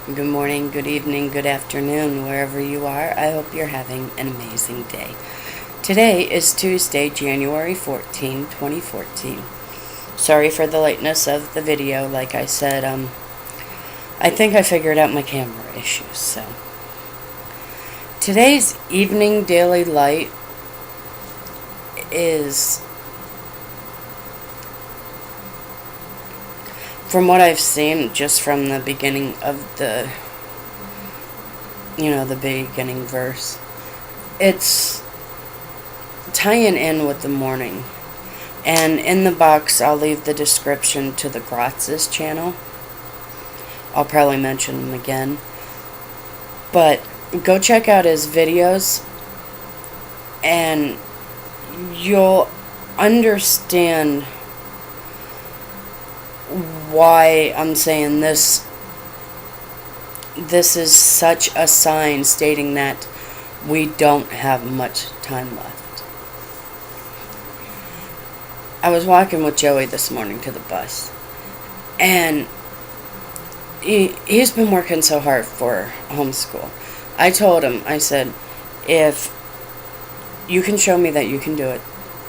Good morning, good evening, good afternoon, wherever you are. I hope you're having an amazing day. Today is Tuesday, January 14, 2014. Sorry for the lateness of the video. Like I said, I think I figured out my camera issues. So today's evening daily light is, from what I've seen, just from the beginning of the beginning verse, it's tying in with the morning. And in the box, I'll leave the description to the Gratz's channel. I'll probably mention him again. But go check out his videos, and you'll understand why I'm saying this. This is such a sign stating that we don't have much time left. I was walking with Joey this morning to the bus, and he's been working so hard for homeschool. I told him, I said, if you can show me that you can do it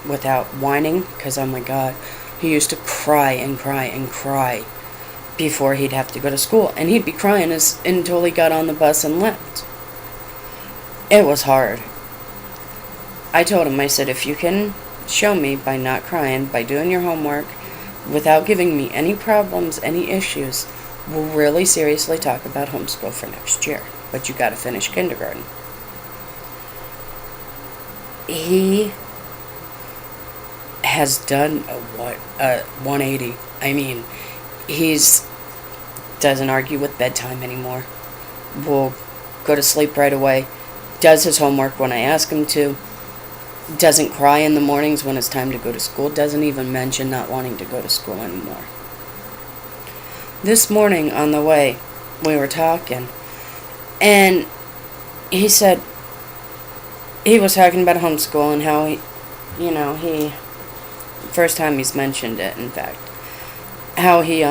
without whining, because oh my God, he used to cry and cry and cry before he'd have to go to school, and he'd be crying until he got on the bus and left. It was hard. I told him, I said, if you can show me by not crying, by doing your homework, without giving me any problems, any issues, we'll really seriously talk about homeschool for next year. But you gotta finish kindergarten. He has done a 180. I mean, he's doesn't argue with bedtime anymore. Will go to sleep right away. Does his homework when I ask him to. Doesn't cry in the mornings when it's time to go to school. Doesn't even mention not wanting to go to school anymore. This morning on the way, we were talking, and he said, he was talking about homeschool and how he first time he's mentioned it, in fact, how he,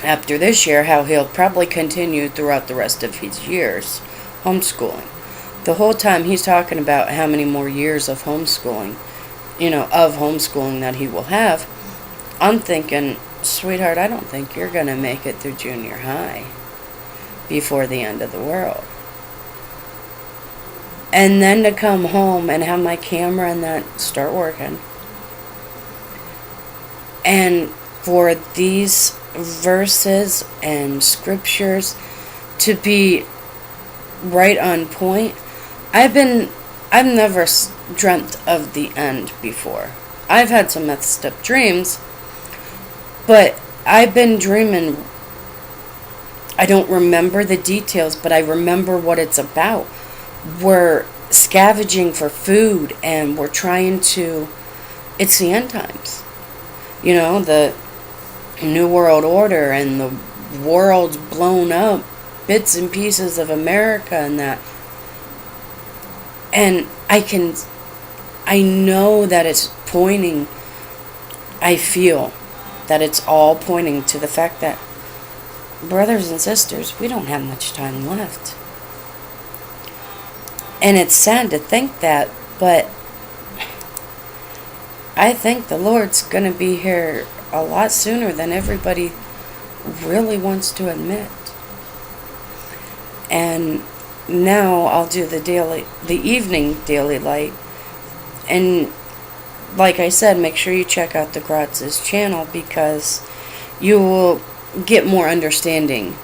after this year, how he'll probably continue throughout the rest of his years homeschooling. The whole time he's talking about how many more years of homeschooling, that he will have. I'm thinking, sweetheart, I don't think you're going to make it through junior high before the end of the world. And then to come home and have my camera and that start working. And for these verses and scriptures to be right on point, I've never dreamt of the end before. I've had some messed up dreams, but I've been dreaming. I don't remember the details, but I remember what it's about. We're scavenging for food, and we're trying to, it's the end times. The New World Order, and the world's blown up, bits and pieces of America and that. And I know that it's pointing, I feel that it's all pointing to the fact that, brothers and sisters, we don't have much time left. And it's sad to think that, but I think the Lord's going to be here a lot sooner than everybody really wants to admit. And now I'll do the evening daily light. And like I said, make sure you check out the Gratz's channel, because you will get more understanding.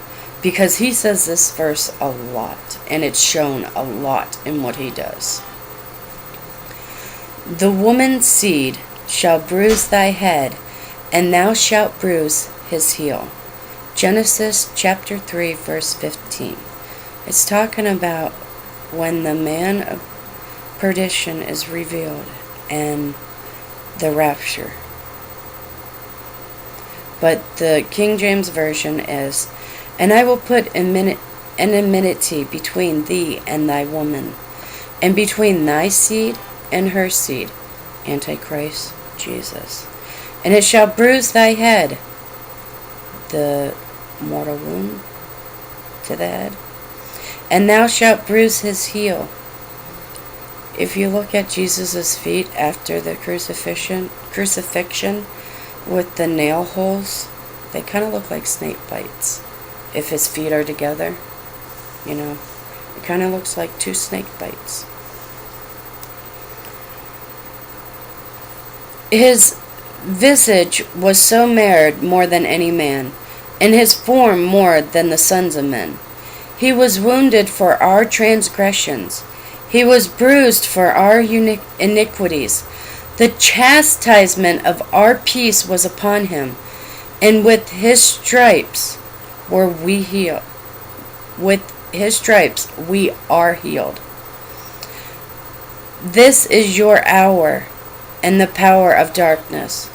Because he says this verse a lot, and it's shown a lot in what he does. The woman's seed shall bruise thy head, and thou shalt bruise his heel. Genesis chapter 3, verse 15. It's talking about when the man of perdition is revealed and the rapture. But the King James Version is, and I will put enmity between thee and thy woman, and between thy seed and her seed, Antichrist, Jesus. And it shall bruise thy head, the mortal wound to the head. And thou shalt bruise his heel. If you look at Jesus' feet after the crucifixion with the nail holes, they kind of look like snake bites. If his feet are together, it kind of looks like two snake bites. His visage was so marred more than any man, and his form more than the sons of men. He was wounded for our transgressions. He was bruised for our iniquities. The chastisement of our peace was upon him, and with his stripes were we healed. With his stripes we are healed. This is your hour and the power of darkness.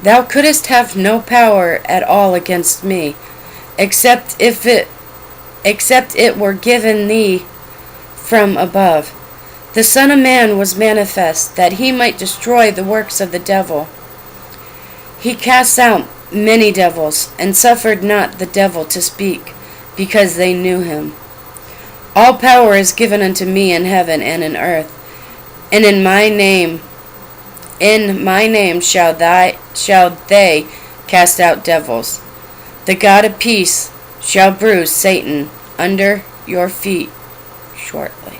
Thou couldest have no power at all against me, except it were given thee from above. The Son of Man was manifest, that he might destroy the works of the devil. He cast out many devils, and suffered not the devil to speak, because they knew him. All power is given unto me in heaven and in earth, and in my name shall they cast out devils. The God of peace shall bruise Satan under your feet shortly.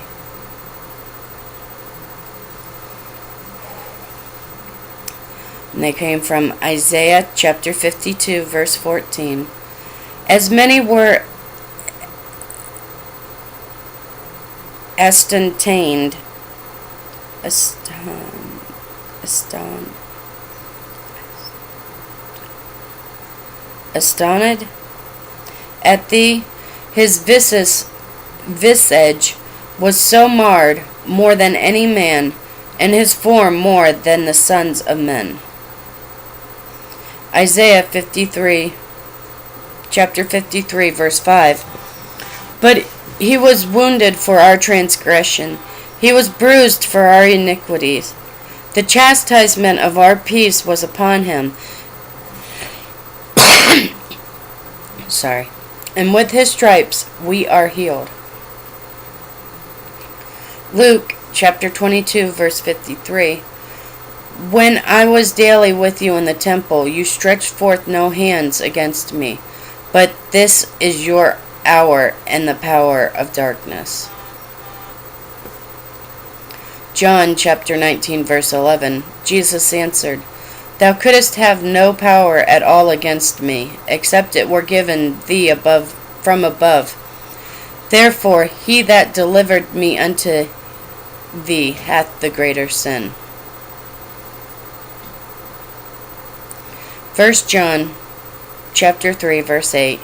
And they came from Isaiah chapter 52, verse 14. As many were astonished at thee, his visage was so marred more than any man, and his form more than the sons of men. Isaiah 53, chapter 53, verse 5. But he was wounded for our transgression, he was bruised for our iniquities. The chastisement of our peace was upon him. And with his stripes we are healed. Luke chapter 22, verse 53. When I was daily with you in the temple, you stretched forth no hands against me, but this is your hour and the power of darkness. John chapter 19, verse 11. Jesus answered, Thou couldest have no power at all against me, except it were given thee from above. Therefore he that delivered me unto thee hath the greater sin. 1 John chapter 3, verse 8.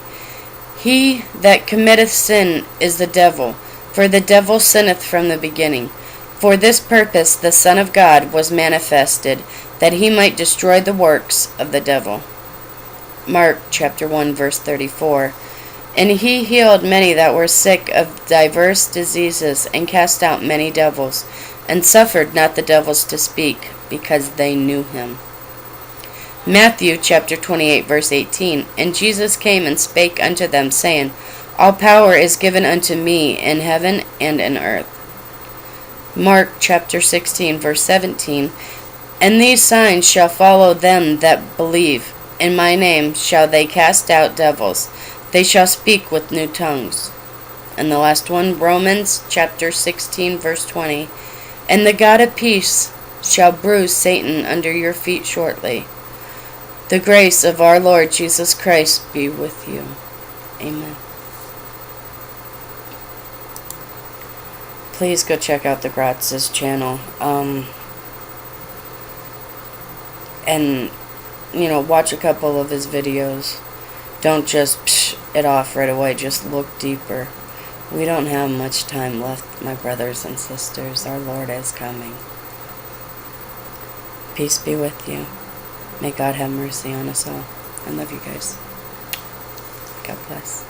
He that committeth sin is the devil, for the devil sinneth from the beginning. For this purpose the Son of God was manifested, that he might destroy the works of the devil. Mark chapter 1, verse 34. And he healed many that were sick of divers diseases, and cast out many devils, and suffered not the devils to speak, because they knew him. Matthew chapter 28, verse 18. And Jesus came and spake unto them, saying, All power is given unto me in heaven and in earth. Mark chapter 16, verse 17. And these signs shall follow them that believe. In my name shall they cast out devils. They shall speak with new tongues. And the last one, Romans chapter 16, verse 20. And the God of peace shall bruise Satan under your feet shortly. The grace of our Lord Jesus Christ be with you. Amen. Please go check out the Gratz's channel. And, watch a couple of his videos. Don't just psh it off right away. Just look deeper. We don't have much time left, my brothers and sisters. Our Lord is coming. Peace be with you. May God have mercy on us all. I love you guys. God bless.